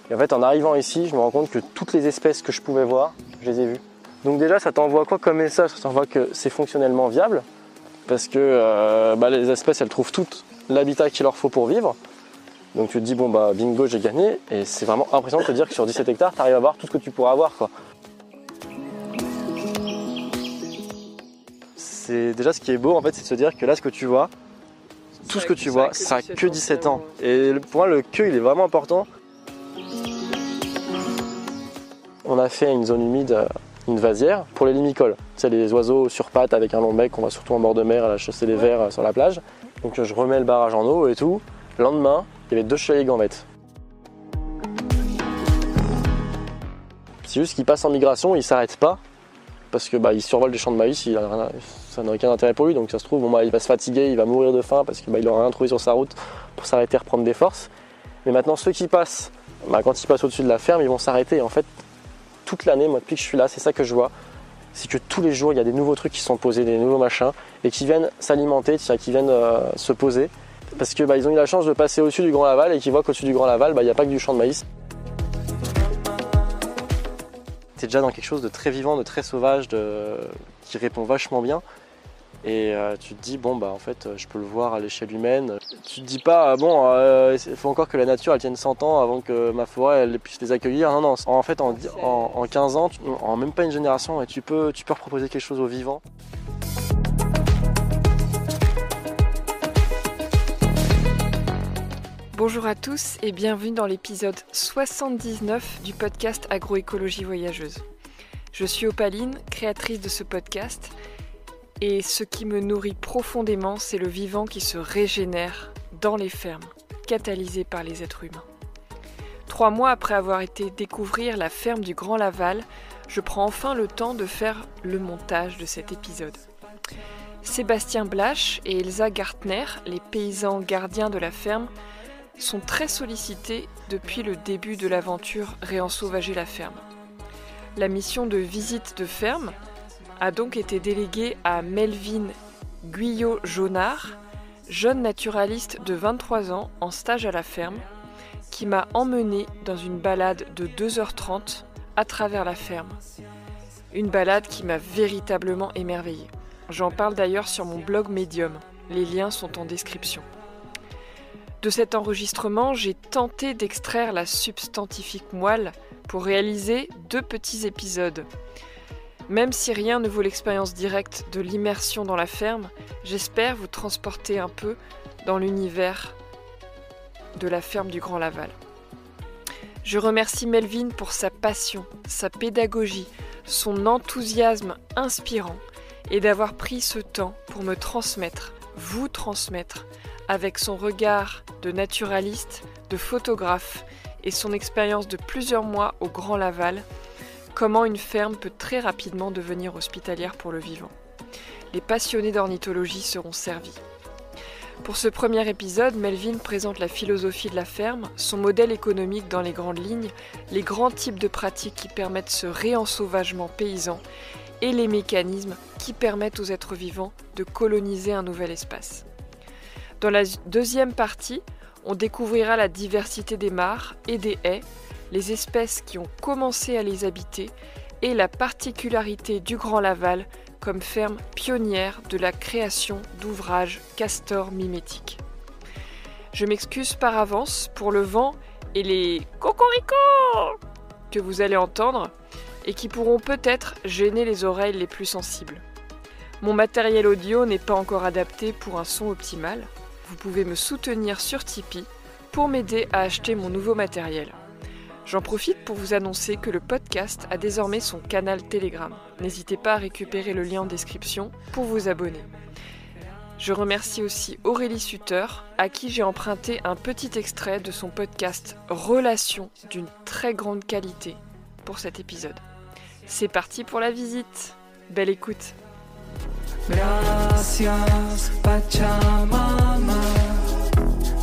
Et en fait, en arrivant ici, je me rends compte que toutes les espèces que je pouvais voir, je les ai vues. Donc déjà, ça t'envoie quoi comme message? Ça t'envoie que c'est fonctionnellement viable, parce que les espèces, elles trouvent toutes l'habitat qu'il leur faut pour vivre. Donc tu te dis, bon bah bingo, j'ai gagné. Et c'est vraiment impressionnant de te dire que sur 17 hectares, tu arrives à voir tout ce que tu pourras avoir, quoi. C'est déjà ce qui est beau, en fait, c'est de se dire que là, ce que tu vois, tout ce que tu vois, ça a que 17 ans. Et pour moi, le que, il est vraiment important. On a fait une zone humide, une vasière pour les limicoles. C'est les oiseaux sur pattes avec un long bec qu'on voit surtout en bord de mer à la chasser les vers sur la plage. Donc je remets le barrage en eau et tout. Le lendemain, il y avait 2 chevaliers gambettes. C'est juste qu'ils passent en migration, ils ne s'arrêtent pas parce que ils survolent des champs de maïs, ça n'a aucun intérêt pour lui. Donc ça se trouve, il va se fatiguer, il va mourir de faim parce qu'il n'aura rien trouvé sur sa route pour s'arrêter, reprendre des forces. Mais maintenant, ceux qui passent, quand ils passent au-dessus de la ferme, ils vont s'arrêter. En fait, toute l'année, moi depuis que je suis là, c'est ça que je vois. C'est que tous les jours, il y a des nouveaux trucs qui sont posés, des nouveaux machins, et qui viennent s'alimenter, qui viennent se poser. Parce que ils ont eu la chance de passer au-dessus du Grand Laval et qu'ils voient qu'au-dessus du Grand Laval, il n'y a pas que du champ de maïs. Tu es déjà dans quelque chose de très vivant, de très sauvage, qui répond vachement bien. Et tu te dis, en fait, je peux le voir à l'échelle humaine. Tu te dis pas, il faut encore que la nature elle tienne 100 ans avant que ma forêt elle puisse les accueillir. Non, en fait, en 15 ans, en même pas une génération, tu peux reproposer quelque chose aux vivants. Bonjour à tous et bienvenue dans l'épisode 79 du podcast Agroécologie Voyageuse. Je suis Opaline, créatrice de ce podcast, et ce qui me nourrit profondément, c'est le vivant qui se régénère dans les fermes, catalysé par les êtres humains. 3 mois après avoir été découvrir la ferme du Grand Laval, je prends enfin le temps de faire le montage de cet épisode. Sébastien Blache et Elsa Gartner, les paysans gardiens de la ferme, sont très sollicités depuis le début de l'aventure Réensauvager la ferme. La mission de visite de ferme a donc été déléguée à Melvin Guyot-Jonard, jeune naturaliste de 23 ans en stage à la ferme, qui m'a emmenée dans une balade de 2h30 à travers la ferme. Une balade qui m'a véritablement émerveillée. J'en parle d'ailleurs sur mon blog Medium. Les liens sont en description. De cet enregistrement, j'ai tenté d'extraire la substantifique moelle pour réaliser 2 petits épisodes. Même si rien ne vaut l'expérience directe de l'immersion dans la ferme, j'espère vous transporter un peu dans l'univers de la ferme du Grand Laval. Je remercie Melvin pour sa passion, sa pédagogie, son enthousiasme inspirant et d'avoir pris ce temps pour me transmettre, vous transmettre, avec son regard de naturaliste, de photographe et son expérience de plusieurs mois au Grand Laval, comment une ferme peut très rapidement devenir hospitalière pour le vivant. Les passionnés d'ornithologie seront servis. Pour ce premier épisode, Melvin présente la philosophie de la ferme, son modèle économique dans les grandes lignes, les grands types de pratiques qui permettent ce réensauvagement paysan et les mécanismes qui permettent aux êtres vivants de coloniser un nouvel espace. Dans la deuxième partie, on découvrira la diversité des mares et des haies, les espèces qui ont commencé à les habiter et la particularité du Grand Laval comme ferme pionnière de la création d'ouvrages castors mimétiques. Je m'excuse par avance pour le vent et les cocoricots que vous allez entendre et qui pourront peut-être gêner les oreilles les plus sensibles. Mon matériel audio n'est pas encore adapté pour un son optimal. Vous pouvez me soutenir sur Tipeee pour m'aider à acheter mon nouveau matériel. J'en profite pour vous annoncer que le podcast a désormais son canal Telegram. N'hésitez pas à récupérer le lien en description pour vous abonner. Je remercie aussi Aurélie Sutter, à qui j'ai emprunté un petit extrait de son podcast Relations d'une très grande qualité pour cet épisode. C'est parti pour la visite. Belle écoute. Gracias, Pachamama.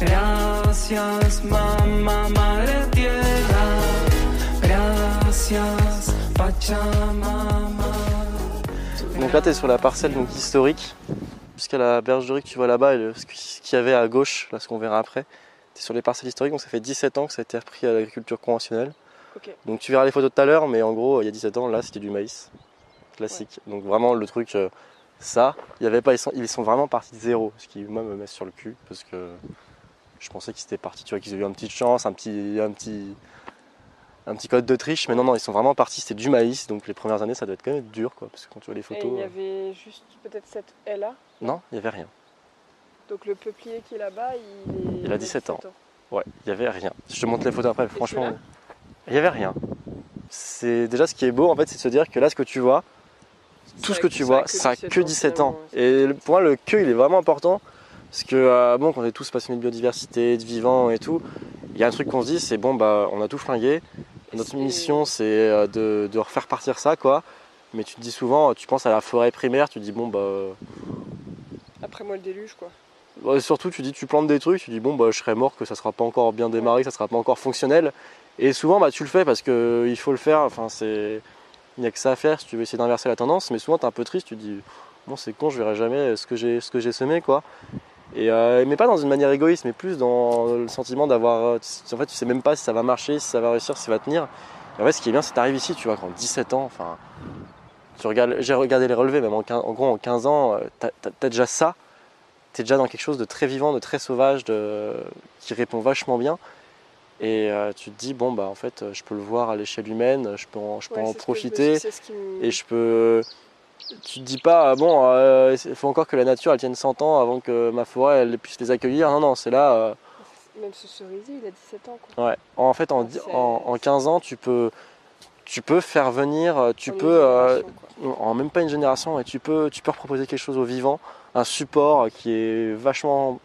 Gracias, Mamá, Madre Tierra. Gracias, Pachamama. Donc là, tu es sur la parcelle historique, jusqu'à la bergerie que tu vois là-bas et ce qu'il y avait à gauche, là, ce qu'on verra après. C'est sur les parcelles historiques, donc ça fait 17 ans que ça a été repris à l'agriculture conventionnelle. Ok. Donc tu verras les photos tout à l'heure, mais en gros, il y a 17 ans, là, c'était du maïs classique. Donc vraiment, le truc, ça, il y avait pas, ils sont vraiment partis de zéro, ce qui, moi, me met sur le cul, parce que je pensais qu'ils étaient partis, tu vois, qu'ils avaient eu une petite chance, un petit code de triche, mais non, ils sont vraiment partis, c'était du maïs, donc les premières années, ça doit être quand même dur, quoi, parce que quand tu vois les Et photos... il y avait juste peut-être cette haie-là. Non, il n'y avait rien. Donc le peuplier qui est là-bas, Il a 17 ans. Ouais, il n'y avait rien. Je te montre les photos après, franchement, celui-là il n'y avait rien. C'est déjà ce qui est beau, en fait, c'est de se dire que là, ce que tu vois, tout ce que tu vois, ça a que 17 ans. Et pour moi, le que, il est vraiment important. Parce que, bon, quand on est tous passionnés de biodiversité, de vivant et tout, il y a un truc qu'on se dit, c'est bon, bah, on a tout flingué. Notre mission, c'est de refaire partir ça, quoi. Mais tu te dis souvent, tu penses à la forêt primaire, tu te dis, bon, bah. Après moi, le déluge, quoi. Ouais, surtout, tu dis, tu plantes des trucs, tu dis, bon, bah, je serais mort, que ça sera pas encore bien démarré, que ça sera pas encore fonctionnel. Et souvent, bah, tu le fais parce qu'il faut le faire. Enfin, il n'y a que ça à faire si tu veux essayer d'inverser la tendance. Mais souvent, tu es un peu triste, tu te dis, bon, c'est con, je verrai jamais ce que j'ai semé, quoi. Et, mais pas dans une manière égoïste, mais plus dans le sentiment d'avoir. En fait, tu sais même pas si ça va marcher, si ça va réussir, si ça va tenir. Et en fait, ce qui est bien, c'est que tu arrives ici, tu vois, quand 17 ans, enfin. J'ai regardé les relevés, même en gros, en 15 ans, t'as déjà ça. T'es déjà dans quelque chose de très vivant, de très sauvage, qui répond vachement bien. Et tu te dis, bon, bah en fait, je peux le voir à l'échelle humaine, je peux en profiter. Et je peux. Tu te dis pas, bon, il faut encore que la nature elle tienne 100 ans avant que ma forêt elle puisse les accueillir. Non, c'est là. Même ce cerisier, il a 17 ans, quoi. Ouais. En fait, en 15 ans, tu peux faire venir, en même pas une génération, et tu peux proposer quelque chose au vivant, un support qui est vachement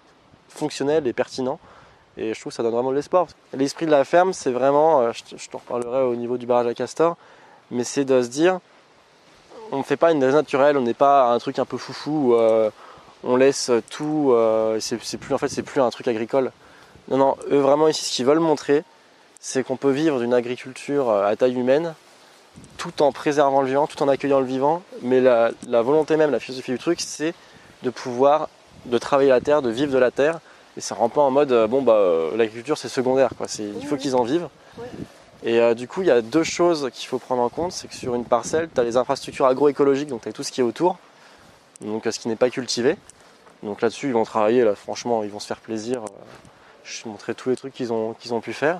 fonctionnel et pertinent. Et je trouve que ça donne vraiment de l'espoir. L'esprit de la ferme, c'est vraiment, je t'en reparlerai au niveau du barrage à castor, mais c'est de se dire, on ne fait pas une base naturelle, on n'est pas un truc un peu foufou où on laisse tout, c'est plus un truc agricole. Non, eux vraiment ici, ce qu'ils veulent montrer, c'est qu'on peut vivre d'une agriculture à taille humaine, tout en préservant le vivant, tout en accueillant le vivant, mais la volonté même, la philosophie du truc, c'est de travailler la terre, de vivre de la terre, et ça rend pas en mode, l'agriculture c'est secondaire, quoi. Il faut qu'ils en vivent. Ouais. Et du coup, il y a deux choses qu'il faut prendre en compte, c'est que sur une parcelle, tu as les infrastructures agroécologiques, donc tu as tout ce qui est autour, donc ce qui n'est pas cultivé. Donc là-dessus, ils vont travailler, là, franchement, ils vont se faire plaisir. Je vais montrer tous les trucs qu'ils ont pu faire.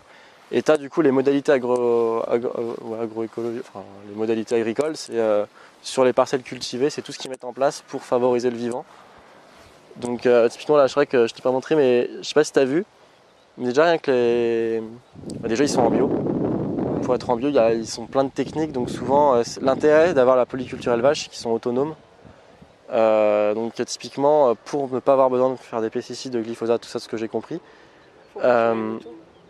Et tu as du coup les modalités agroécologiques, enfin les modalités agricoles, c'est sur les parcelles cultivées, c'est tout ce qu'ils mettent en place pour favoriser le vivant. Donc typiquement là, je crois que je t'ai pas montré, mais je sais pas si tu as vu, mais déjà rien que déjà ils sont en bio. Pour être en bio, ils sont plein de techniques, donc souvent l'intérêt d'avoir la polyculture élevage, c'est qu'ils sont autonomes. Donc typiquement, pour ne pas avoir besoin de faire des pesticides, de glyphosate, tout ça, ce que j'ai compris,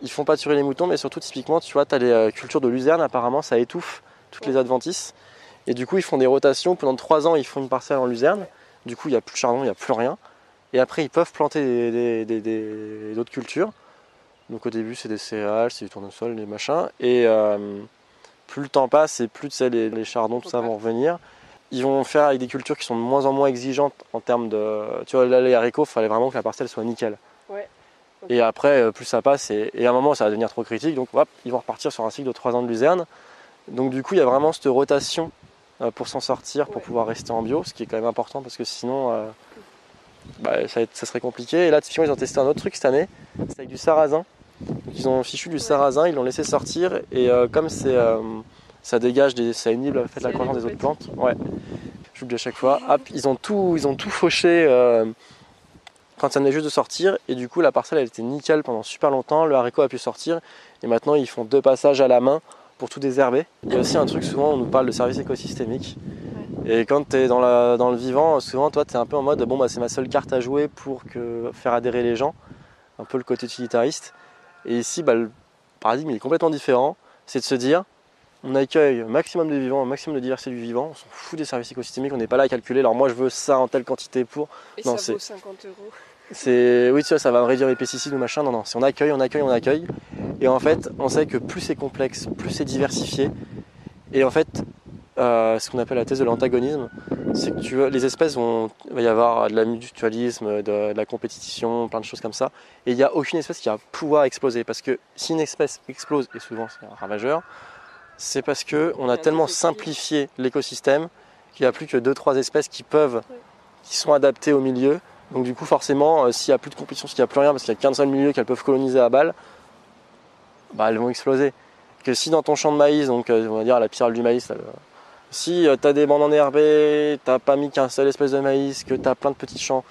ils font pâturer les moutons, mais surtout typiquement, tu vois, tu as les cultures de luzerne, apparemment, ça étouffe toutes les adventices. Et du coup, ils font des rotations, pendant 3 ans, ils font une parcelle en luzerne, du coup, il n'y a plus de chardon, il n'y a plus rien. Et après, ils peuvent planter d'autres cultures. Donc au début, c'est des céréales, c'est du tournesol, des machins. Et plus le temps passe et plus les chardons, tout ça vont revenir. Ils vont faire avec des cultures qui sont de moins en moins exigeantes en termes de... Tu vois, là, les haricots, il fallait vraiment que la parcelle soit nickel. Ouais. Okay. Et après, plus ça passe, et à un moment, ça va devenir trop critique. Donc hop, ils vont repartir sur un cycle de 3 ans de luzerne. Donc du coup, il y a vraiment cette rotation pour s'en sortir, pour pouvoir rester en bio, ce qui est quand même important, parce que sinon, ça serait compliqué. Et là, typiquement, ils ont testé un autre truc cette année, c'est avec du sarrasin. Donc, ils ont fichu du sarrasin, ils l'ont laissé sortir, et comme ça dégage, ça inhibe la croissance des autres plantes. Ouais. J'oublie à chaque fois. Hop, ils ont tout fauché quand ça venait juste de sortir, et du coup la parcelle elle était nickel pendant super longtemps, le haricot a pu sortir, et maintenant ils font 2 passages à la main pour tout désherber. Il y a aussi un truc, souvent on nous parle de service écosystémique, et quand tu es dans le vivant, souvent toi tu es un peu en mode c'est ma seule carte à jouer pour faire adhérer les gens, un peu le côté utilitariste. Et ici le paradigme il est complètement différent, c'est de se dire on accueille maximum de vivants, un maximum de diversité du vivant, on s'en fout des services écosystémiques, on n'est pas là à calculer, alors moi je veux ça en telle quantité pour... Et non, ça vaut 50 €. Oui, tu vois, ça va me réduire les pesticides ou machin, non, si on accueille. Et en fait, on sait que plus c'est complexe, plus c'est diversifié, et en fait, ce qu'on appelle la thèse de l'antagonisme. C'est que les espèces il va y avoir de la mutualisme, de la compétition, plein de choses comme ça. Et il n'y a aucune espèce qui va pouvoir exploser. Parce que si une espèce explose, et souvent c'est un ravageur, c'est parce qu'on a tellement simplifié l'écosystème qu'il n'y a plus que 2-3 espèces qui sont adaptées au milieu. Donc du coup forcément, s'il n'y a plus de compétition, s'il n'y a plus rien, parce qu'il n'y a qu'un seul milieu qu'elles peuvent coloniser à balle, elles vont exploser. Que si dans ton champ de maïs, donc on va dire à la pyrale du maïs, si tu as des bandes enherbées, tu n'as pas mis qu'un seul espèce de maïs, que tu as plein de petits champs,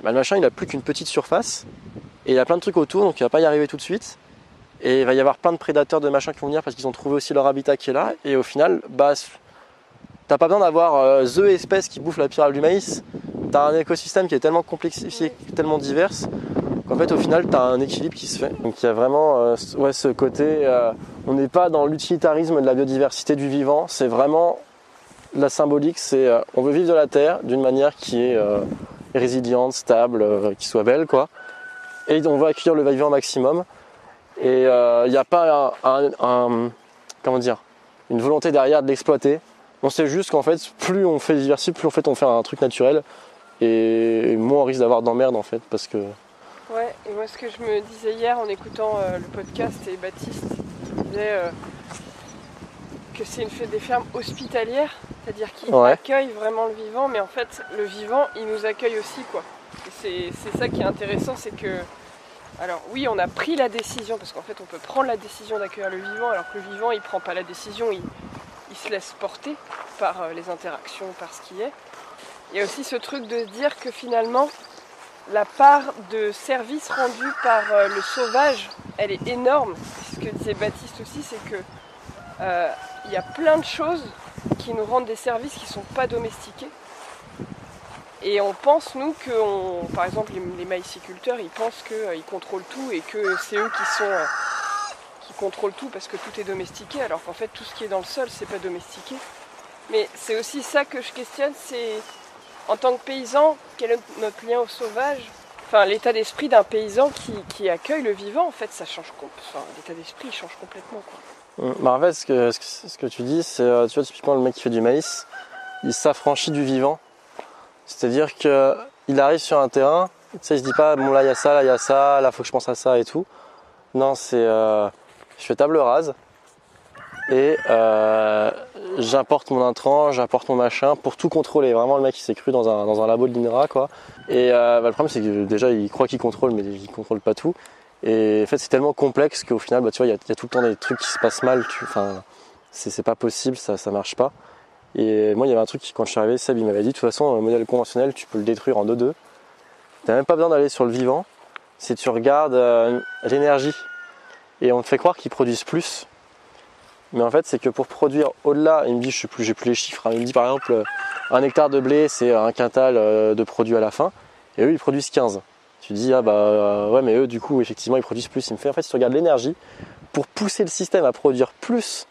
le machin il n'a plus qu'une petite surface, et il y a plein de trucs autour, donc il ne va pas y arriver tout de suite. Et il va y avoir plein de prédateurs de machins qui vont venir parce qu'ils ont trouvé aussi leur habitat qui est là, et au final, t'as pas besoin d'avoir the espèce qui bouffe la pyrale du maïs. Tu as un écosystème qui est tellement complexifié, tellement divers, qu'en fait au final tu as un équilibre qui se fait. Donc il y a vraiment ce côté, on n'est pas dans l'utilitarisme de la biodiversité du vivant, c'est vraiment la symbolique, c'est on veut vivre de la terre d'une manière qui est résiliente, stable, qui soit belle quoi. Et on veut accueillir le vivant au maximum. Et il n'y a pas une volonté derrière de l'exploiter. On sait juste qu'en fait plus on fait diversifier, plus en fait on fait un truc naturel. Et moins on risque d'avoir d'emmerde en fait parce que... Ouais, et moi ce que je me disais hier en écoutant le podcast et Baptiste disait que c'est des fermes hospitalières, c'est-à-dire qu'ils accueillent vraiment le vivant, mais en fait le vivant il nous accueille aussi quoi. Et c'est ça qui est intéressant, c'est que alors oui on a pris la décision, parce qu'en fait on peut prendre la décision d'accueillir le vivant, alors que le vivant il prend pas la décision, il se laisse porter par les interactions, par ce qui est. Il y a aussi ce truc de se dire que finalement, la part de service rendu par le sauvage, elle est énorme. Ce que disait Baptiste aussi, c'est que il y a plein de choses qui nous rendent des services qui ne sont pas domestiqués. Et on pense, nous, que par exemple, les maïsiculteurs, ils pensent qu'ils contrôlent tout et que c'est eux qui contrôlent tout parce que tout est domestiqué, alors qu'en fait, tout ce qui est dans le sol, c'est pas domestiqué. Mais c'est aussi ça que je questionne, c'est... En tant que paysan, quel est notre lien au sauvage ? Enfin, l'état d'esprit d'un paysan qui accueille le vivant, en fait, ça change. L'état d'esprit, il change complètement, quoi. En fait, ce que tu dis, c'est, tu vois, typiquement le mec qui fait du maïs, il s'affranchit du vivant. C'est-à-dire qu'il arrive sur un terrain, tu sais, il se dit pas, bon là il y a ça, là faut que je pense à ça et tout. Non, c'est, je fais table rase. Et j'importe mon intrant, j'importe mon machin pour tout contrôler. Vraiment le mec il s'est cru dans un labo de l'INRA quoi. Et le problème c'est que déjà il croit qu'il contrôle mais il contrôle pas tout. Et en fait c'est tellement complexe qu'au final tu vois il y a tout le temps des trucs qui se passent mal. C'est pas possible, ça marche pas. Et moi il y avait un truc quand je suis arrivé, Seb il m'avait dit de toute façon un modèle conventionnel tu peux le détruire en 2-2. T'as même pas besoin d'aller sur le vivant. Si tu regardes l'énergie et on te fait croire qu'ils produisent plus. Mais en fait, c'est que pour produire au-delà, il me dit, j'ai plus les chiffres, hein, il me dit par exemple, 1 hectare de blé, c'est 1 quintal de produit à la fin, et eux, ils produisent 15. Tu dis, ouais, mais eux, du coup, effectivement, ils produisent plus. Il me fait, en fait, si tu regardes l'énergie, pour pousser le système à produire plus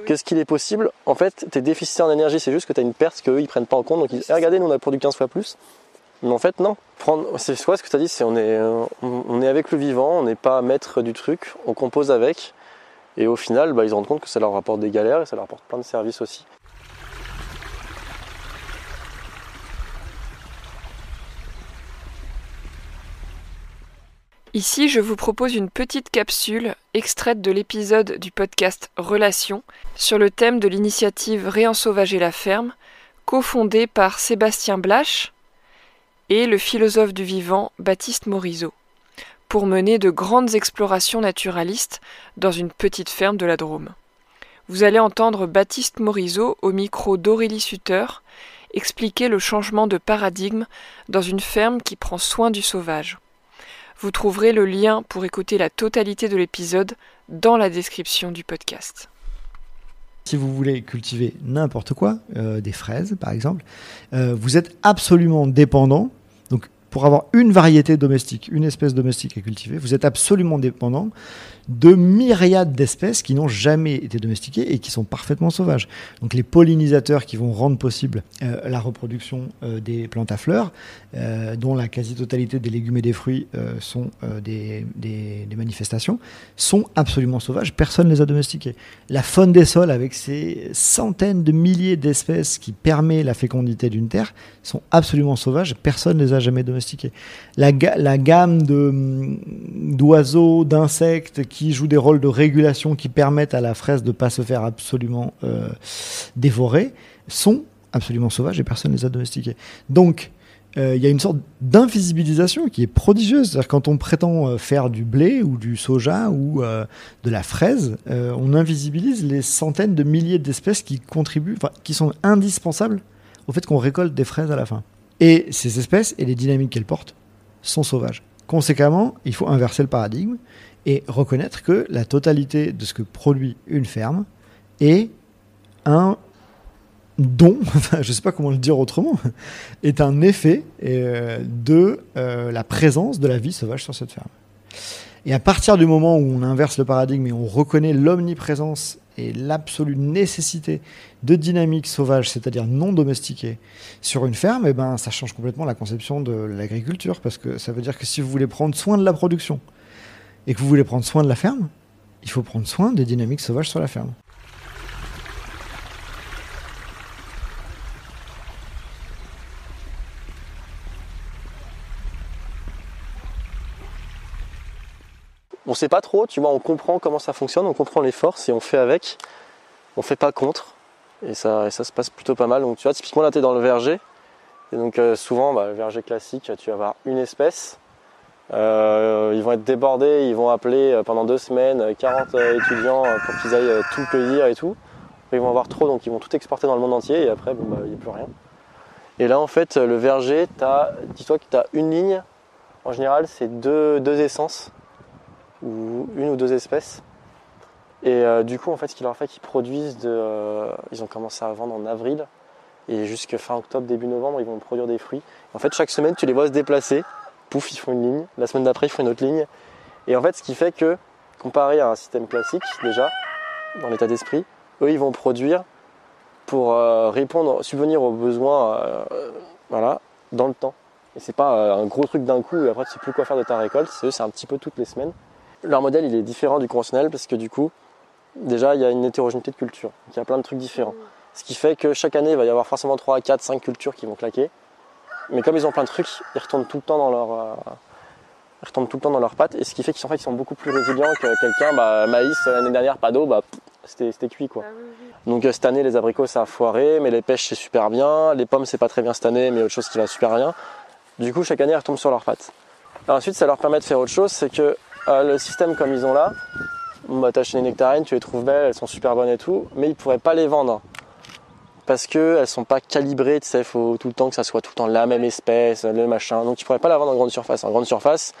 que ce qu'il est possible, en fait, t'es déficitaire en énergie, c'est juste que tu as une perte qu'eux, ils prennent pas en compte. Donc, ils disent, regardez, nous, on a produit 15 fois plus. Mais en fait, non. C'est quoi ce que tu as dit, c'est on est avec le vivant, on n'est pas maître du truc, on compose avec. Et au final, ils se rendent compte que ça leur rapporte des galères et ça leur apporte plein de services aussi. Ici, je vous propose une petite capsule extraite de l'épisode du podcast Relations sur le thème de l'initiative Réensauvager la ferme, cofondée par Sébastien Blache et le philosophe du vivant Baptiste Morisot, pour mener de grandes explorations naturalistes dans une petite ferme de la Drôme. Vous allez entendre Baptiste Morisot au micro d'Aurélie Sutter expliquer le changement de paradigme dans une ferme qui prend soin du sauvage. Vous trouverez le lien pour écouter la totalité de l'épisode dans la description du podcast. Si vous voulez cultiver n'importe quoi, des fraises par exemple, vous êtes absolument dépendant. Donc pour avoir une variété domestique, une espèce domestique à cultiver, vous êtes absolument dépendant de myriades d'espèces qui n'ont jamais été domestiquées et qui sont parfaitement sauvages. Donc les pollinisateurs qui vont rendre possible la reproduction des plantes à fleurs, dont la quasi-totalité des légumes et des fruits sont des manifestations, sont absolument sauvages. Personne ne les a domestiqués. La faune des sols, avec ses centaines de milliers d'espèces qui permet la fécondité d'une terre, sont absolument sauvages. Personne ne les a jamais domestiqués. La gamme d'oiseaux, d'insectes qui jouent des rôles de régulation qui permettent à la fraise de ne pas se faire absolument dévorer, sont absolument sauvages et personne ne les a domestiqués. Donc, il y a une sorte d'invisibilisation qui est prodigieuse. C'est-à-dire quand on prétend faire du blé ou du soja ou de la fraise, on invisibilise les centaines de milliers d'espèces qui contribuent, qui sont indispensables au fait qu'on récolte des fraises à la fin. Et ces espèces et les dynamiques qu'elles portent sont sauvages. Conséquemment, il faut inverser le paradigme et reconnaître que la totalité de ce que produit une ferme est un don, je ne sais pas comment le dire autrement, est un effet de la présence de la vie sauvage sur cette ferme. Et à partir du moment où on inverse le paradigme et on reconnaît l'omniprésence et l'absolue nécessité de dynamiques sauvages, c'est-à-dire non domestiquées, sur une ferme, eh ben, ça change complètement la conception de l'agriculture, parce que ça veut dire que si vous voulez prendre soin de la production et que vous voulez prendre soin de la ferme, il faut prendre soin des dynamiques sauvages sur la ferme. On sait pas trop, tu vois, on comprend comment ça fonctionne, on comprend les forces et on fait avec, on fait pas contre. Et ça se passe plutôt pas mal. Donc tu vois, typiquement là tu es dans le verger. Et donc souvent, le verger classique, tu vas avoir une espèce. Ils vont être débordés, ils vont appeler pendant 2 semaines 40 étudiants pour qu'ils aillent tout cueillir et tout. Après, ils vont avoir trop, donc ils vont tout exporter dans le monde entier et après, il n'y a plus rien. Et là en fait, le verger, dis-toi que tu as une ligne. En général, c'est deux essences. Ou une ou 2 espèces. Et du coup, en fait, ce qui leur fait qu'ils produisent ils ont commencé à vendre en avril et jusqu'à fin octobre, début novembre, ils vont produire des fruits. En fait, chaque semaine, tu les vois se déplacer. Pouf, ils font une ligne. La semaine d'après, ils font une autre ligne. Et en fait, ce qui fait que, comparé à un système classique, déjà, dans l'état d'esprit, eux, ils vont produire pour subvenir aux besoins dans le temps. Et c'est pas un gros truc d'un coup et après, tu sais plus quoi faire de ta récolte. C'est un petit peu toutes les semaines. Leur modèle, il est différent du conventionnel parce que du coup, déjà, il y a une hétérogénéité de culture. Donc, il y a plein de trucs différents. Ce qui fait que chaque année, il va y avoir forcément 3, 4, 5 cultures qui vont claquer. Mais comme ils ont plein de trucs, ils retournent tout le temps dans leur pâte. Et ce qui fait qu'ils sont beaucoup plus résilients que quelqu'un, maïs, l'année dernière, pas d'eau, c'était cuit, quoi. Donc cette année, les abricots, ça a foiré, mais les pêches, c'est super bien. Les pommes, c'est pas très bien cette année, mais autre chose qui va super bien. Du coup, chaque année, ils retombent sur leurs pattes. Alors ensuite, ça leur permet de faire autre chose, c'est que le système comme ils ont là, t'as acheté des nectarines, tu les trouves belles, elles sont super bonnes et tout, mais ils ne pourraient pas les vendre parce qu'elles ne sont pas calibrées, tu sais, il faut tout le temps que ça soit tout le temps la même espèce, le machin, donc ils ne pourraient pas la vendre en grande surface. En grande surface,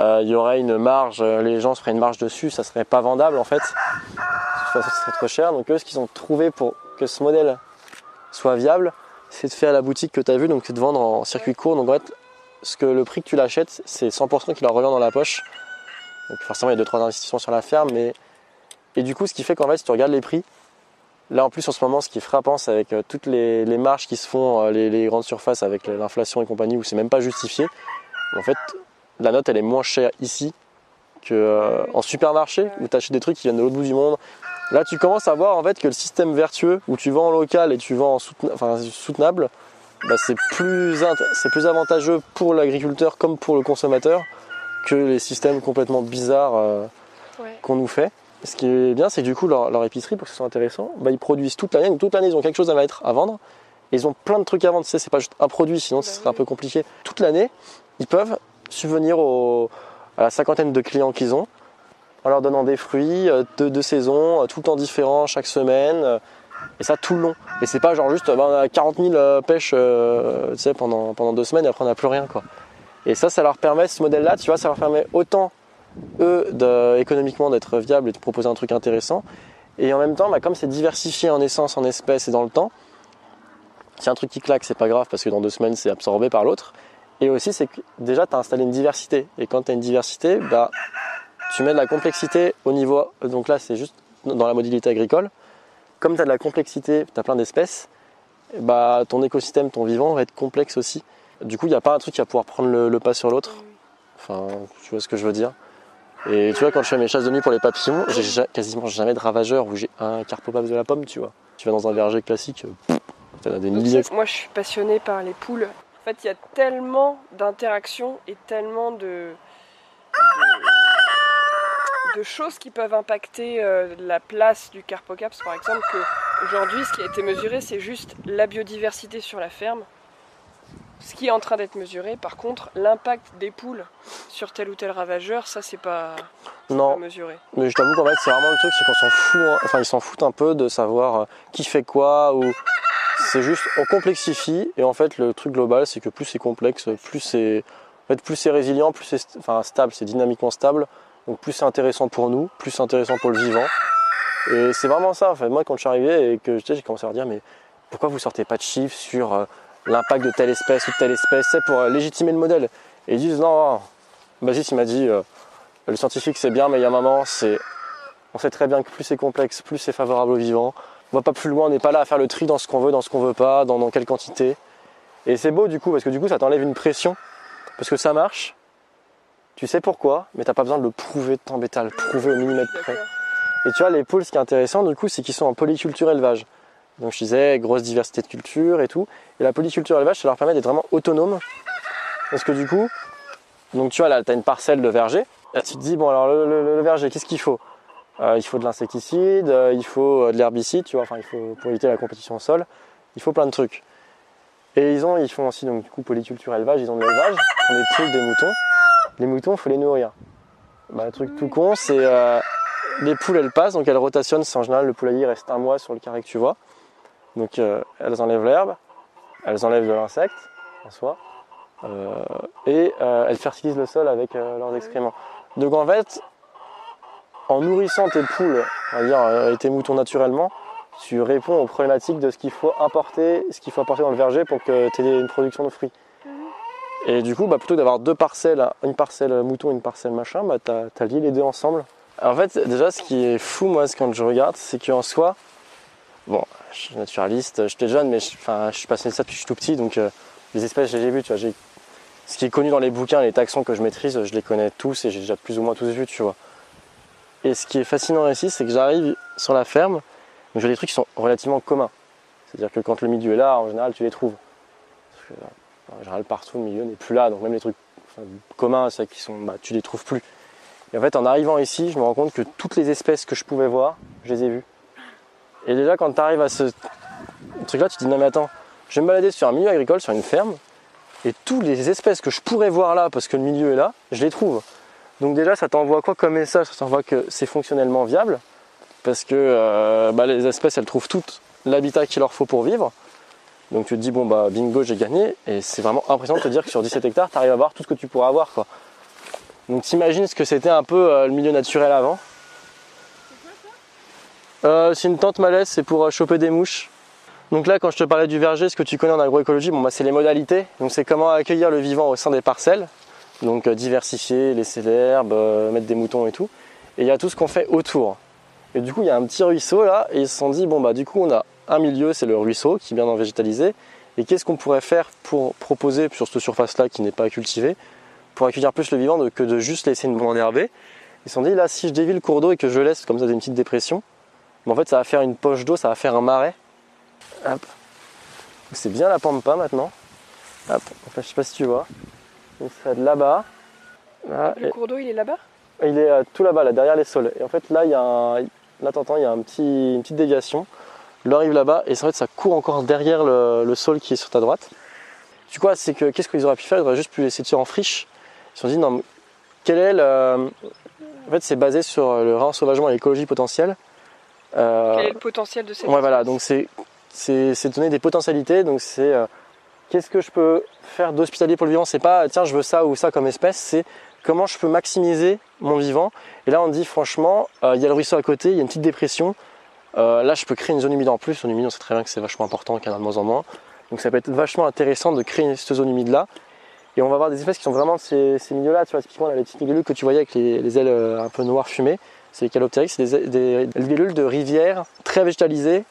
il y aurait une marge, les gens se feraient une marge dessus, ça ne serait pas vendable en fait, de toute façon ça serait trop cher. Donc eux, ce qu'ils ont trouvé pour que ce modèle soit viable, c'est de faire la boutique que tu as vue, donc c'est de vendre en circuit court. Donc en fait, le prix que tu l'achètes, c'est 100% qui leur revient dans la poche. Donc forcément, il y a 2-3 investitions sur la ferme. Et du coup, ce qui fait qu'en fait, si tu regardes les prix, là en plus en ce moment, ce qui est frappant, c'est avec toutes les marges qui se font, les grandes surfaces avec l'inflation et compagnie, où c'est même pas justifié. En fait, la note, elle est moins chère ici qu'en supermarché, où tu achètes des trucs qui viennent de l'autre bout du monde. Là, tu commences à voir en fait que le système vertueux, où tu vends en local et tu vends en soutenable, c'est plus avantageux pour l'agriculteur comme pour le consommateur que les systèmes complètement bizarres qu'on nous fait. Ce qui est bien, c'est que du coup, leur épicerie, pour que ce soit intéressant, ils produisent toute l'année. Donc toute l'année, ils ont quelque chose à vendre. Et ils ont plein de trucs à vendre. Tu sais, c'est pas juste un produit, sinon ce serait un peu compliqué. Toute l'année, ils peuvent subvenir à la 50aine de clients qu'ils ont, en leur donnant des fruits de saison, tout le temps différents, chaque semaine. Et ça tout le long. Et c'est pas genre juste on a 40 000 pêches tu sais, pendant 2 semaines et après on n'a plus rien, quoi. Et ça leur permet, ce modèle-là, tu vois, ça leur permet autant, eux, économiquement d'être viables et de proposer un truc intéressant. Et en même temps, comme c'est diversifié en essence, en espèces et dans le temps, si un truc qui claque, c'est pas grave parce que dans 2 semaines, c'est absorbé par l'autre. Et aussi, c'est que déjà, tu as installé une diversité. Et quand tu as une diversité, bah, tu mets de la complexité au niveau. Donc là, c'est juste dans la modalité agricole. Comme tu as de la complexité, tu as plein d'espèces, bah, ton écosystème, ton vivant va être complexe aussi. Du coup, il n'y a pas un truc qui va pouvoir prendre le pas sur l'autre. Enfin, tu vois ce que je veux dire. Et tu vois, quand je fais mes chasses de nuit pour les papillons, j'ai quasiment jamais de ravageur où j'ai un carpopapes de la pomme, tu vois. Tu vas dans un verger classique, tu en as des milliers. Moi, je suis passionnée par les poules. En fait, il y a tellement d'interactions et tellement de choses qui peuvent impacter la place du carpocaps, par exemple, qu'aujourd'hui, ce qui a été mesuré, c'est juste la biodiversité sur la ferme. Ce qui est en train d'être mesuré, par contre, l'impact des poules sur tel ou tel ravageur, ça, c'est pas mesuré. Mais je t'avoue qu'en fait, c'est vraiment le truc, c'est qu'on s'en fout, enfin, ils s'en foutent un peu de savoir qui fait quoi, ou c'est juste, on complexifie, et en fait, le truc global, c'est que plus c'est complexe, plus c'est résilient, plus c'est stable, c'est dynamiquement stable. Donc plus c'est intéressant pour nous, plus c'est intéressant pour le vivant. Et c'est vraiment ça. En fait, moi, quand je suis arrivé et que j'ai commencé à leur dire, mais pourquoi vous sortez pas de chiffres sur l'impact de telle espèce ou de telle espèce, c'est pour légitimer le modèle. Et ils disent non. Basis, il m'a dit, le scientifique c'est bien, mais il y a un moment, on sait très bien que plus c'est complexe, plus c'est favorable au vivant. On va pas plus loin, on n'est pas là à faire le tri dans ce qu'on veut pas, dans quelle quantité. Et c'est beau du coup, parce que du coup, ça t'enlève une pression, parce que ça marche. Tu sais pourquoi, mais t'as pas besoin de le prouver, de t'embêter à le prouver au millimètre près. Et tu vois, les poules, ce qui est intéressant, du coup, c'est qu'ils sont en polyculture élevage. Donc je disais, grosse diversité de culture et tout. Et la polyculture élevage, ça leur permet d'être vraiment autonomes. Parce que du coup, donc tu vois, là, t'as une parcelle de verger. Là, tu te dis, bon, alors le verger, qu'est-ce qu'il faut ? Il faut de l'insecticide, il faut de l'herbicide, tu vois, enfin, il faut, pour éviter la compétition au sol, il faut plein de trucs. Et ils font aussi, donc du coup, polyculture élevage, ils ont de l'élevage, ils ont des poules, des moutons. Les moutons, il faut les nourrir. Bah, le truc tout con, c'est les poules, elles passent, donc elles rotationnent. C'est en général, le poulailler reste un mois sur le carré que tu vois. Donc elles enlèvent l'herbe, elles enlèvent de l'insecte en soi, et elles fertilisent le sol avec leurs excréments. Donc en fait, en nourrissant tes poules, on va dire, et tes moutons naturellement, tu réponds aux problématiques de ce qu'il faut apporter dans le verger pour que tu aies une production de fruits. Et du coup, plutôt que d'avoir deux parcelles, une parcelle mouton et une parcelle machin, t'as lié les deux ensemble. Alors en fait, déjà, ce qui est fou, moi, quand je regarde, c'est qu'en soi, bon, je suis naturaliste, j'étais jeune, mais je suis passionné de ça depuis que je suis tout petit, donc les espèces, j'ai vu, tu vois, ce qui est connu dans les bouquins, les taxons que je maîtrise, je les connais tous et j'ai déjà plus ou moins tous vu, tu vois. Et ce qui est fascinant ici, c'est que j'arrive sur la ferme, donc j'ai des trucs qui sont relativement communs. C'est-à-dire que quand le milieu est là, en général, tu les trouves. Parce que, en général, partout, le milieu n'est plus là, donc même les trucs communs, c'est qui sont, tu les trouves plus. Et en fait, en arrivant ici, je me rends compte que toutes les espèces que je pouvais voir, je les ai vues. Et déjà, quand tu arrives à ce truc-là, tu te dis, non mais attends, je vais me balader sur un milieu agricole, sur une ferme, et toutes les espèces que je pourrais voir là, parce que le milieu est là, je les trouve. Donc déjà, ça t'envoie quoi comme message ? Ça t'envoie que c'est fonctionnellement viable, parce que les espèces, elles trouvent toutes l'habitat qu'il leur faut pour vivre. Donc tu te dis, bon bingo, j'ai gagné, et c'est vraiment impressionnant de te dire que sur 17 hectares, tu arrives à voir tout ce que tu pourrais avoir, quoi. Donc t'imagines ce que c'était un peu le milieu naturel avant. C'est une tente malaise, c'est pour choper des mouches. Donc là, quand je te parlais du verger, ce que tu connais en agroécologie, c'est les modalités. Donc c'est comment accueillir le vivant au sein des parcelles. Donc diversifier, laisser l'herbe, mettre des moutons et tout. Et il y a tout ce qu'on fait autour. Et du coup, il y a un petit ruisseau là, et ils se sont dit, du coup, on a un milieu, c'est le ruisseau qui est bien en végétalisé. Et qu'est-ce qu'on pourrait faire pour proposer sur cette surface-là qui n'est pas cultivée, pour accueillir plus le vivant que de juste laisser une bande enherbée. Ils se sont dit, là, si je dévie le cours d'eau et que je laisse comme ça une petite dépression, en fait, ça va faire une poche d'eau, ça va faire un marais. Hop. C'est bien la pampa maintenant. Hop. Enfin, je sais pas si tu vois. Donc, ça va de là-bas. Là, le cours d'eau, il est là-bas ? Il est tout là-bas, là, derrière les sols. Et en fait, là, il y a une petite déviation. L'eau arrive là-bas et en fait, ça court encore derrière le sol qui est sur ta droite. Du coup, c'est que qu'est-ce qu'ils auraient pu faire ? Ils auraient juste pu laisser tirer en friche. Ils se sont dit, non, quel est le... En fait, c'est basé sur le réensauvagement et l'écologie potentielle. Quel est le potentiel de cette voilà, donc c'est donner des potentialités. Donc c'est qu'est-ce que je peux faire d'hospitalier pour le vivant ? C'est pas tiens, je veux ça ou ça comme espèce, c'est comment je peux maximiser mon vivant. Et là, on dit franchement, il y a le ruisseau à côté, il y a une petite dépression. Là, je peux créer une zone humide en plus. Zone humide, on sait très bien que c'est vachement important, qu'il y en a de moins en moins. Donc ça peut être vachement intéressant de créer cette zone humide là. Et on va avoir des espèces qui sont vraiment de ces milieux-là. Tu vois, typiquement, là, les petites libellules que tu voyais avec les ailes un peu noires fumées, c'est les Calopteryx, c'est des libellules de rivière très végétalisées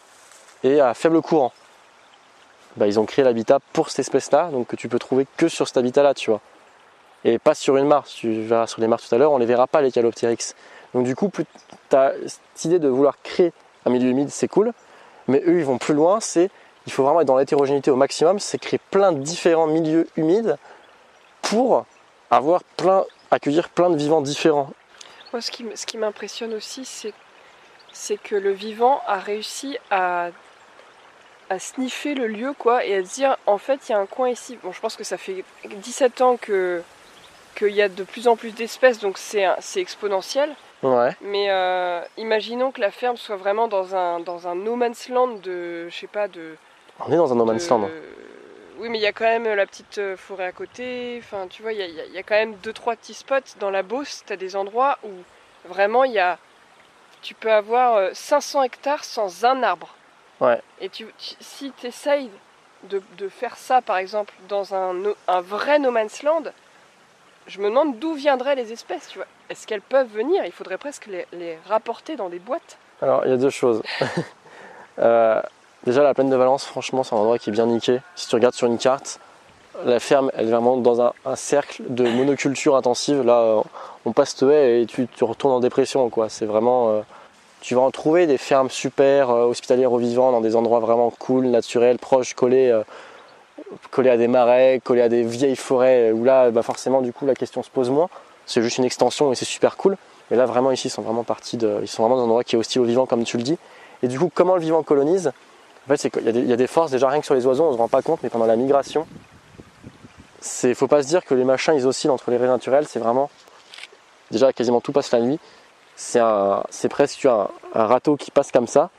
et à faible courant. Ils ont créé l'habitat pour cette espèce-là, donc que tu peux trouver que sur cet habitat-là, tu vois. Et pas sur une mare. Tu verras sur les mares tout à l'heure, on les verra pas les Calopteryx. Donc du coup, tu as cette idée de vouloir créer un milieu humide, c'est cool. Mais eux, ils vont plus loin, il faut vraiment être dans l'hétérogénéité au maximum, c'est créer plein de différents milieux humides pour accueillir plein de vivants différents. Moi, ce qui m'impressionne aussi, c'est que le vivant a réussi à sniffer le lieu, quoi, et à se dire, en fait, il y a un coin ici. Bon, je pense que ça fait 17 ans qu'il y a de plus en plus d'espèces, donc c'est exponentiel. Ouais. Mais imaginons que la ferme soit vraiment dans un no man's land de, je sais pas, de... On est dans un no man's land. Oui, mais il y a quand même la petite forêt à côté. Enfin, tu vois, il y a quand même 2-3 petits spots dans la Beauce. Tu as des endroits où vraiment tu peux avoir 500 hectares sans un arbre. Ouais. Et si tu essayes de faire ça, par exemple, dans un vrai no man's land, je me demande d'où viendraient les espèces, tu vois. Est-ce qu'elles peuvent venir? Il faudrait presque les rapporter dans des boîtes. Alors, il y a deux choses. Déjà, la plaine de Valence, franchement, c'est un endroit qui est bien niqué. Si tu regardes sur une carte, la ferme, elle est vraiment dans un cercle de monoculture intensive. Là, on passe te haie et tu retournes en dépression, quoi. C'est vraiment... tu vas en trouver des fermes super hospitalières aux vivants, dans des endroits vraiment cool, naturels, proches, collés à des marais, collés à des vieilles forêts, où là, forcément, du coup, la question se pose moins. C'est juste une extension et c'est super cool. Mais là, vraiment, ici, ils sont vraiment dans un endroit qui est hostile aux vivants, comme tu le dis. Et du coup, comment le vivant colonise? En fait, c'est qu'il y a des forces, déjà rien que sur les oiseaux, on ne se rend pas compte, mais pendant la migration, faut pas se dire que les machins, ils oscillent entre les régions naturelles, c'est vraiment... Déjà, quasiment tout passe la nuit. C'est presque un râteau qui passe comme ça.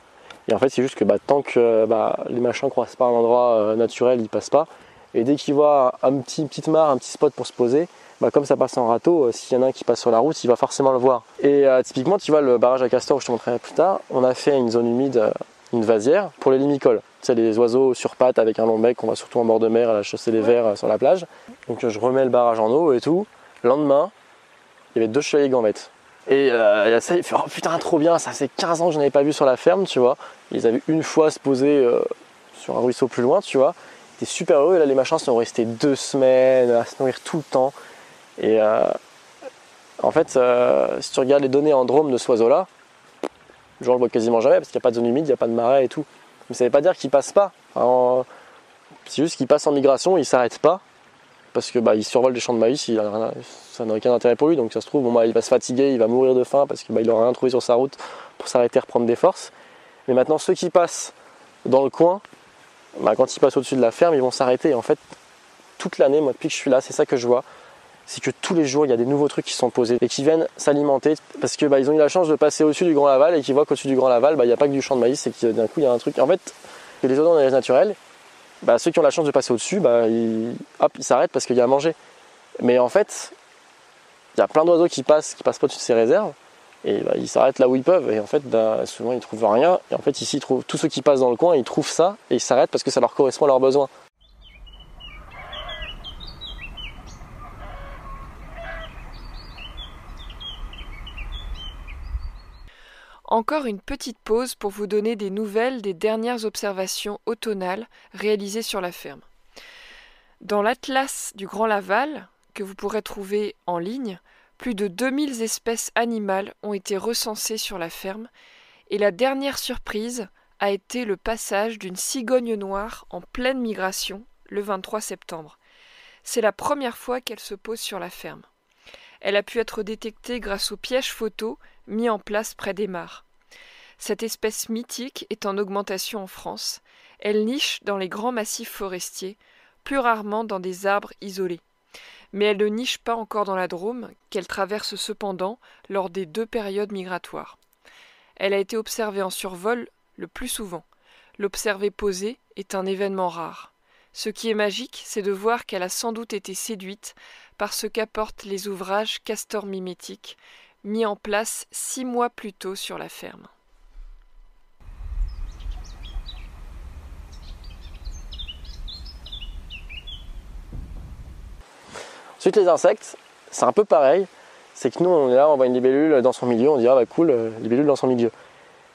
Et en fait, c'est juste que tant que les machins ne croisent pas un endroit naturel, ils passent pas. Et dès qu'ils voient une petite mare, un petit spot pour se poser, comme ça passe en râteau, s'il y en a un qui passe sur la route, il va forcément le voir. Et typiquement, tu vois, le barrage à Castor, où je te montrerai plus tard, on a fait une zone humide, une vasière, pour les limicoles. Tu sais, les oiseaux sur pattes avec un long bec, on va surtout en bord de mer, à la chasser les vers sur la plage. Donc je remets le barrage en eau et tout. Le lendemain, il y avait 2 chevaliers gambettes. Et ça, il fait oh putain, trop bien, ça fait 15 ans que je n'avais pas vu sur la ferme, tu vois. Ils avaient une fois se poser sur un ruisseau plus loin, tu vois. Ils étaient super heureux et là, les machins sont restés 2 semaines à se nourrir tout le temps. Et en fait, si tu regardes les données en drôme de cet oiseau-là, je le vois quasiment jamais parce qu'il n'y a pas de zone humide, il n'y a pas de marais et tout. Mais ça ne veut pas dire qu'il ne passe pas. C'est juste qu'il passe en migration, il ne s'arrête pas. Parce que il survole des champs de maïs, ça n'a aucun intérêt pour lui, donc ça se trouve, il va se fatiguer, il va mourir de faim parce qu'il n'aura rien trouvé sur sa route pour s'arrêter, reprendre des forces. Mais maintenant, ceux qui passent dans le coin, quand ils passent au-dessus de la ferme, ils vont s'arrêter. Et en fait, toute l'année, moi depuis que je suis là, c'est ça que je vois, c'est que tous les jours, il y a des nouveaux trucs qui sont posés et qui viennent s'alimenter parce que ils ont eu la chance de passer au-dessus du Grand Laval et qu'ils voient qu'au-dessus du Grand Laval, il n'y a pas que du champ de maïs et que d'un coup, il y a un truc. En fait, les oiseaux dans les naturels, ceux qui ont la chance de passer au-dessus, ils s'arrêtent parce qu'il y a à manger. Mais en fait, il y a plein d'oiseaux qui passent pas au-dessus de ces réserves et ils s'arrêtent là où ils peuvent. Et en fait, souvent ils trouvent rien. Et en fait, ici, tous ceux qui passent dans le coin, ils trouvent ça et ils s'arrêtent parce que ça leur correspond à leurs besoins. Encore une petite pause pour vous donner des nouvelles des dernières observations automnales réalisées sur la ferme. Dans l'Atlas du Grand Laval, que vous pourrez trouver en ligne, plus de 2000 espèces animales ont été recensées sur la ferme et la dernière surprise a été le passage d'une cigogne noire en pleine migration le 23 septembre. C'est la première fois qu'elle se pose sur la ferme. Elle a pu être détectée grâce aux pièges photos mis en place près des mares. Cette espèce mythique est en augmentation en France. Elle niche dans les grands massifs forestiers, plus rarement dans des arbres isolés. Mais elle ne niche pas encore dans la Drôme, qu'elle traverse cependant lors des 2 périodes migratoires. Elle a été observée en survol le plus souvent. L'observer posée est un événement rare. Ce qui est magique, c'est de voir qu'elle a sans doute été séduite par ce qu'apportent les ouvrages Castor mimétiques, mis en place 6 mois plus tôt sur la ferme. Ensuite, les insectes, c'est un peu pareil. C'est que nous, on est là, on voit une libellule dans son milieu, on dit ah bah cool, libellule dans son milieu.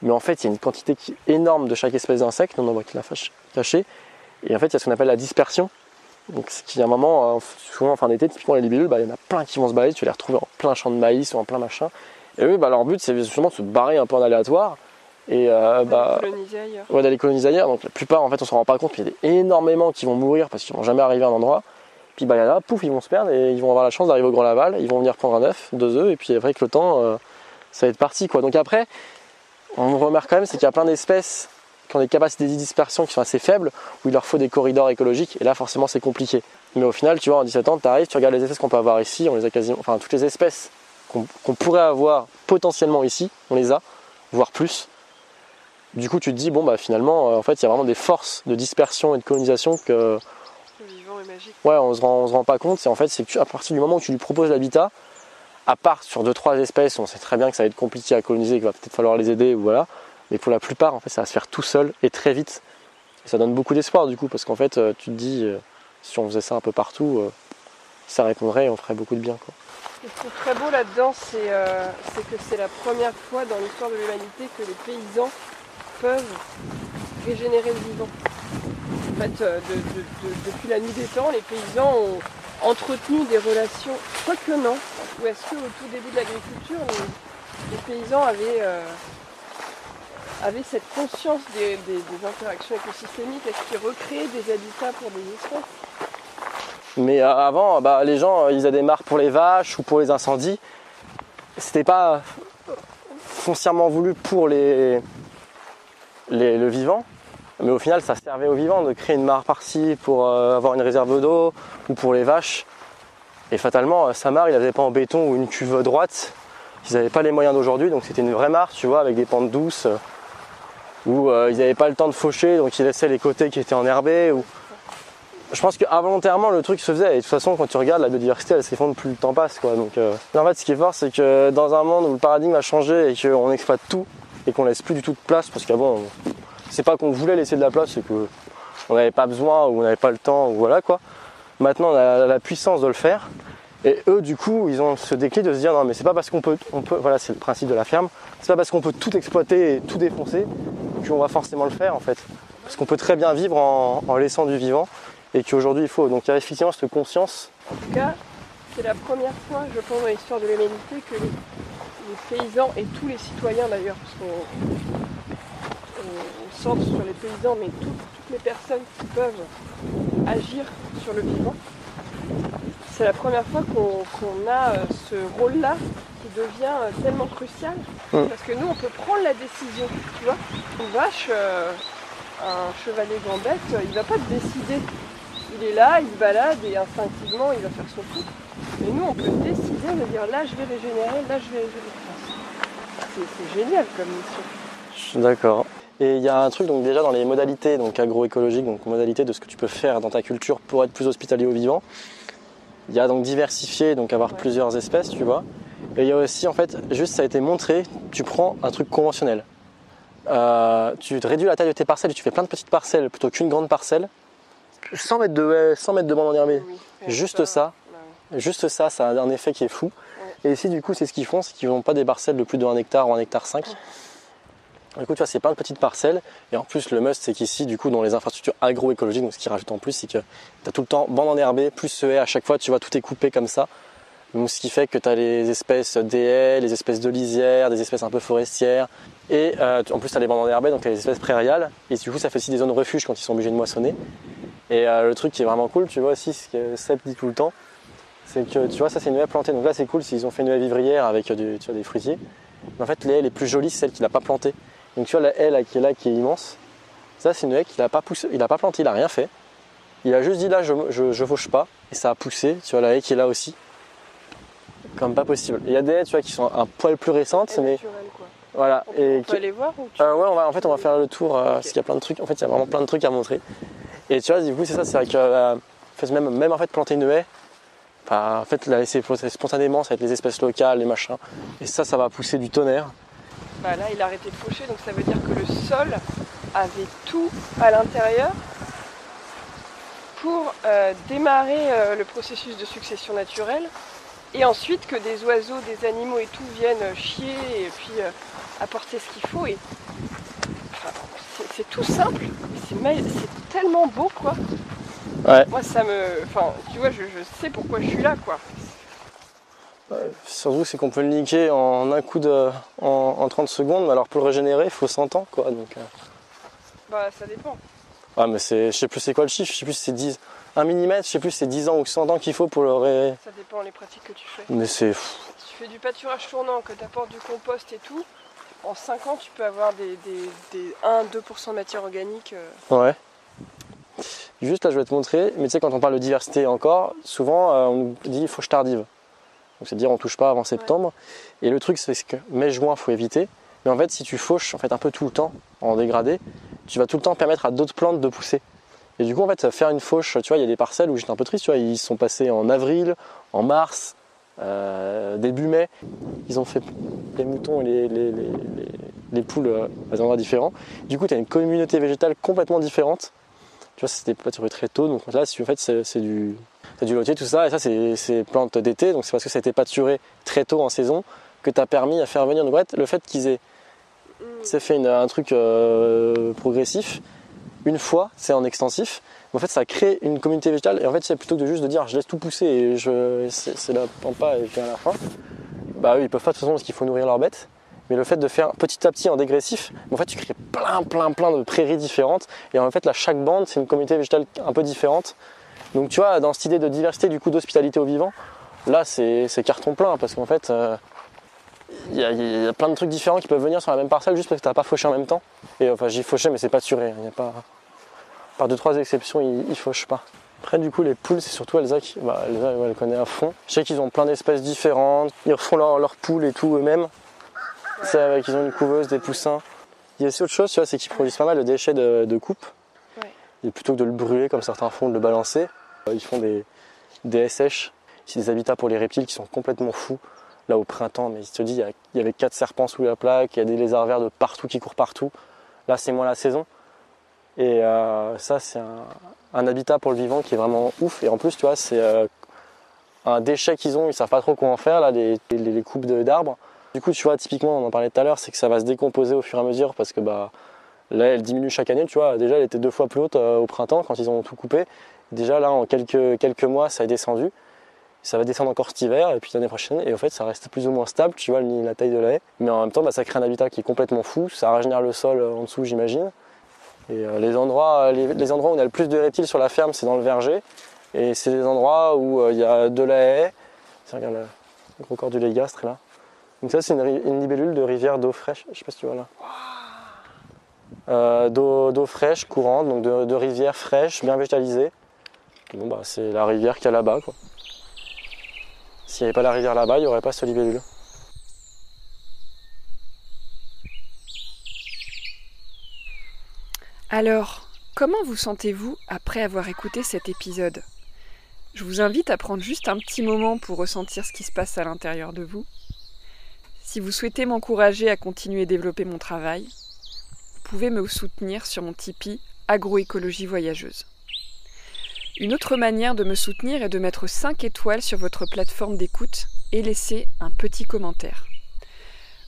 Mais en fait, il y a une quantité énorme de chaque espèce d'insecte, on en voit que la cachée. Et en fait, il y a ce qu'on appelle la dispersion. Donc, ce qui, à un moment, souvent en fin d'été, typiquement les libellules, il y en a plein qui vont se balader, tu vas les retrouver en plein champ de maïs ou en plein machin. Et eux, leur but, c'est justement de se barrer un peu en aléatoire. Et coloniser ailleurs. Ouais, d'aller coloniser ailleurs. Donc, la plupart, en fait, on s'en rend pas compte, mais il y a énormément qui vont mourir parce qu'ils vont jamais arriver à un endroit. Puis, il y en a, pouf, ils vont se perdre et ils vont avoir la chance d'arriver au Grand Laval. Ils vont venir prendre un œuf, 2 œufs, et puis avec le temps, ça va être parti, quoi. Donc, après, on remarque quand même, c'est qu'il y a plein d'espèces qui ont des capacités de dispersion qui sont assez faibles, où il leur faut des corridors écologiques, et là forcément c'est compliqué. Mais au final, tu vois, en 17 ans, tu arrives, tu regardes les espèces qu'on peut avoir ici, on les a quasiment, enfin toutes les espèces qu'on pourrait avoir potentiellement ici, on les a, voire plus. Du coup, tu te dis, bon bah finalement, en fait, il y a vraiment des forces de dispersion et de colonisation que... Le vivant est magique. Ouais, on se rend pas compte, en fait, c'est que à partir du moment où tu lui proposes l'habitat, à part sur 2-3 espèces, on sait très bien que ça va être compliqué à coloniser, qu'il va peut-être falloir les aider, ou voilà. Mais pour la plupart, en fait, ça va se faire tout seul et très vite. Et ça donne beaucoup d'espoir du coup, parce qu'en fait, tu te dis, si on faisait ça un peu partout, ça répondrait et on ferait beaucoup de bien, quoi. Ce qui est très beau là-dedans, c'est que c'est la première fois dans l'histoire de l'humanité que les paysans peuvent régénérer le vivant. En fait, depuis la nuit des temps, les paysans ont entretenu des relations, quoique non, ou est-ce qu'au tout début de l'agriculture, les paysans avaient cette conscience des interactions écosystémiques, est-ce qu'ils recréaient des habitats pour des espèces? Mais avant, les gens, ils avaient des mares pour les vaches ou pour les incendies. C'était pas foncièrement voulu pour le vivant, mais au final, ça servait au vivant de créer une mare par-ci pour avoir une réserve d'eau ou pour les vaches. Et fatalement, sa mare, il la faisait pas en béton ou une cuve droite. Ils n'avaient pas les moyens d'aujourd'hui, donc c'était une vraie mare, tu vois, avec des pentes douces. Où ils n'avaient pas le temps de faucher, donc ils laissaient les côtés qui étaient enherbés. Je pense qu'involontairement le truc se faisait, et de toute façon quand tu regardes la biodiversité elle s'effondre plus le temps passe, quoi. Donc, en fait ce qui est fort c'est que dans un monde où le paradigme a changé et qu'on exploite tout et qu'on laisse plus du tout de place, parce qu'avant c'est pas qu'on voulait laisser de la place, c'est qu'on n'avait pas besoin ou on n'avait pas le temps, ou voilà quoi. Maintenant on a la puissance de le faire. Et eux, du coup, ils ont ce déclic de se dire non, mais c'est pas parce qu'on peut, voilà, c'est le principe de la ferme, c'est pas parce qu'on peut tout exploiter et tout défoncer qu'on va forcément le faire en fait. Parce qu'on peut très bien vivre en laissant du vivant et qu'aujourd'hui il faut. Donc il y a effectivement cette conscience. En tout cas, c'est la première fois, je pense, dans l'histoire de l'humanité que les paysans et tous les citoyens d'ailleurs, parce qu'on centre sur les paysans, mais toutes les personnes qui peuvent agir sur le vivant. C'est la première fois qu'on a ce rôle-là qui devient tellement crucial. Parce que nous, on peut prendre la décision, tu vois. Une vache, un chevalier gambette, il ne va pas décider. Il est là, il se balade et instinctivement, il va faire son truc. Mais nous, on peut décider de dire là, je vais régénérer, là, je vais régénérer. C'est génial comme mission. Je suis d'accord. Et il y a un truc donc déjà dans les modalités donc agroécologiques, donc modalités de ce que tu peux faire dans ta culture pour être plus hospitalier au vivant. Il y a donc diversifier, donc avoir plusieurs espèces, tu vois. Et il y a aussi en fait, juste ça a été montré, tu prends un truc conventionnel. Tu réduis la taille de tes parcelles et tu fais plein de petites parcelles plutôt qu'une grande parcelle. 100 mètres de haies, 100 mètres de bandes enherbées. Oui, juste ça, ça a un effet qui est fou. Ouais. Et ici du coup c'est ce qu'ils font, c'est qu'ils n'ont pas des parcelles de plus de 1 hectare ou 1 hectare 5. Du coup, tu vois, c'est plein de petites parcelles. Et en plus, le must, c'est qu'ici, du coup, dans les infrastructures agroécologiques, donc ce qui rajoute en plus, c'est que tu as tout le temps bande enherbée, plus ce haies. À chaque fois, tu vois, tout est coupé comme ça. Donc, ce qui fait que tu as les espèces des haies, les espèces de lisières, des espèces un peu forestières. Et en plus, tu as les bandes enherbées, donc tu as les espèces prairiales. Et du coup, ça fait aussi des zones refuge quand ils sont obligés de moissonner. Et le truc qui est vraiment cool, tu vois aussi, ce que Seb dit tout le temps, c'est que, tu vois, ça, c'est une haie plantée. Donc là, c'est cool s'ils ont fait une haie vivrière avec tu vois, des fruitiers. Mais en fait, les haies les plus jolies, c'est celles qu'il n'a pas plantées. Donc tu vois la haie là, qui est immense, ça c'est une haie qu'il n'a pas poussé, il n'a pas planté, il n'a rien fait. Il a juste dit là je fauche pas et ça a poussé, tu vois la haie qui est là aussi. Comme pas possible. Il y a des haies tu vois, qui sont un poil plus récentes, mais naturel, quoi. Voilà. On peut aller voir ou ouais, on va faire le tour parce qu'il y a plein de trucs. En fait, il y a vraiment plein de trucs à montrer. Et tu vois, du coup, c'est ça, c'est vrai que même en fait planter une haie, en fait la laisser spontanément, ça va être les espèces locales, les machins. Et ça va pousser du tonnerre. Bah là, il a arrêté de faucher, donc ça veut dire que le sol avait tout à l'intérieur pour démarrer le processus de succession naturelle et ensuite que des oiseaux, des animaux et tout viennent chier et puis apporter ce qu'il faut. Et, enfin, c'est tout simple, mais c'est tellement beau quoi. Ouais. Moi ça me... Enfin, tu vois, je sais pourquoi je suis là quoi. Surtout c'est qu'on peut le niquer en un coup en 30 secondes, mais alors pour le régénérer il faut 100 ans quoi. Donc, Bah ça dépend. Ah mais je sais plus c'est quoi le chiffre, je sais plus si c'est 10, 1 mm, je sais plus si c'est 10 ans ou 100 ans qu'il faut pour le Ça dépend les pratiques que tu fais. Mais c'est... Si tu fais du pâturage tournant, que tu apportes du compost et tout, en 5 ans tu peux avoir des 1-2% de matière organique. Ouais. Juste là je vais te montrer, mais tu sais quand on parle de diversité encore, souvent on nous dit fauche tardive. Donc c'est-à-dire on touche pas avant septembre. Ouais. Et le truc c'est que mai-juin faut éviter. Mais en fait si tu fauches en fait, un peu tout le temps en dégradé, tu vas tout le temps permettre à d'autres plantes de pousser. Et du coup en fait faire une fauche, tu vois il y a des parcelles où j'étais un peu triste, tu vois, ils sont passés en avril, en mars, début mai. Ils ont fait les moutons et les poules à des endroits différents. Du coup tu as une communauté végétale complètement différente. Tu vois c'était pâturé très tôt, donc là en fait c'est du lotier tout ça, et ça c'est plantes d'été, donc c'est parce que ça a été pâturé très tôt en saison que tu as permis à faire venir. Donc le fait qu'ils aient fait un truc progressif, une fois c'est en extensif, mais en fait ça crée une communauté végétale, et en fait c'est plutôt que de juste de dire je laisse tout pousser et c'est la pampa et puis à la fin, bah eux ils peuvent pas de toute façon parce qu'il faut nourrir leurs bêtes. Mais le fait de faire petit à petit en dégressif, en fait tu crées plein de prairies différentes, et en fait là chaque bande c'est une communauté végétale un peu différente. Donc tu vois dans cette idée de diversité du coup d'hospitalité au vivant, là c'est carton plein parce qu'en fait il y a plein de trucs différents qui peuvent venir sur la même parcelle juste parce que tu n'as pas fauché en même temps. Et enfin j'ai fauché mais c'est pâturé, il y a pas, par 2-3 exceptions ils fauchent pas. Après du coup les poules c'est surtout Elsa qui elle connaît à fond. Je sais qu'ils ont plein d'espèces différentes, ils refont leurs poules et tout eux-mêmes. C'est avec ils ont une couveuse, des poussins. Il y a aussi autre chose, tu vois, c'est qu'ils produisent pas mal de déchets de coupe. Ouais. Et plutôt que de le brûler comme certains font, de le balancer, ils font des SH. C'est des habitats pour les reptiles qui sont complètement fous. Là au printemps, mais il te dit, il y avait 4 serpents sous la plaque, il y a des lézards verts de partout qui courent partout. Là c'est moins la saison. Et ça c'est un habitat pour le vivant qui est vraiment ouf. Et en plus tu vois c'est un déchet qu'ils ont, ils savent pas trop quoi en faire, là, les coupes d'arbres. Du coup tu vois typiquement on en parlait tout à l'heure, c'est que ça va se décomposer au fur et à mesure parce que bah là elle diminue chaque année, tu vois, déjà elle était 2 fois plus haute au printemps quand ils ont tout coupé. Déjà là en quelques mois ça est descendu. Ça va descendre encore cet hiver et puis l'année prochaine, et en fait ça reste plus ou moins stable, tu vois la taille de la haie, mais en même temps bah, ça crée un habitat qui est complètement fou, ça régénère le sol en dessous j'imagine. Et les endroits où on a le plus de reptiles sur la ferme c'est dans le verger, et c'est des endroits où il y a de la haie. Regarde le gros corps du légastre là. Donc ça c'est une libellule de rivière d'eau fraîche, je sais pas si tu vois là. D'eau fraîche, courante, donc de rivière fraîche, bien végétalisée. Bon bah c'est la rivière qu'il y a là-bas quoi. S'il n'y avait pas la rivière là-bas, il n'y aurait pas ce libellule. Alors, comment vous sentez-vous après avoir écouté cet épisode ? Je vous invite à prendre juste un petit moment pour ressentir ce qui se passe à l'intérieur de vous. Si vous souhaitez m'encourager à continuer à développer mon travail, vous pouvez me soutenir sur mon Tipeee Agroécologie Voyageuse. Une autre manière de me soutenir est de mettre 5 étoiles sur votre plateforme d'écoute et laisser un petit commentaire.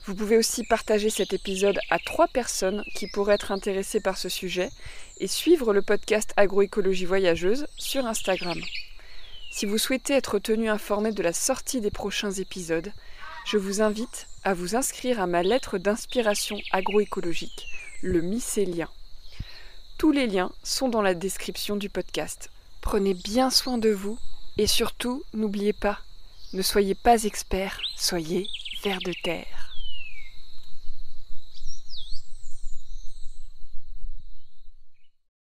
Vous pouvez aussi partager cet épisode à 3 personnes qui pourraient être intéressées par ce sujet et suivre le podcast Agroécologie Voyageuse sur Instagram. Si vous souhaitez être tenu informé de la sortie des prochains épisodes, je vous invite à vous inscrire à ma lettre d'inspiration agroécologique, le mycélien. Tous les liens sont dans la description du podcast. Prenez bien soin de vous et surtout, n'oubliez pas, ne soyez pas expert, soyez vers de terre.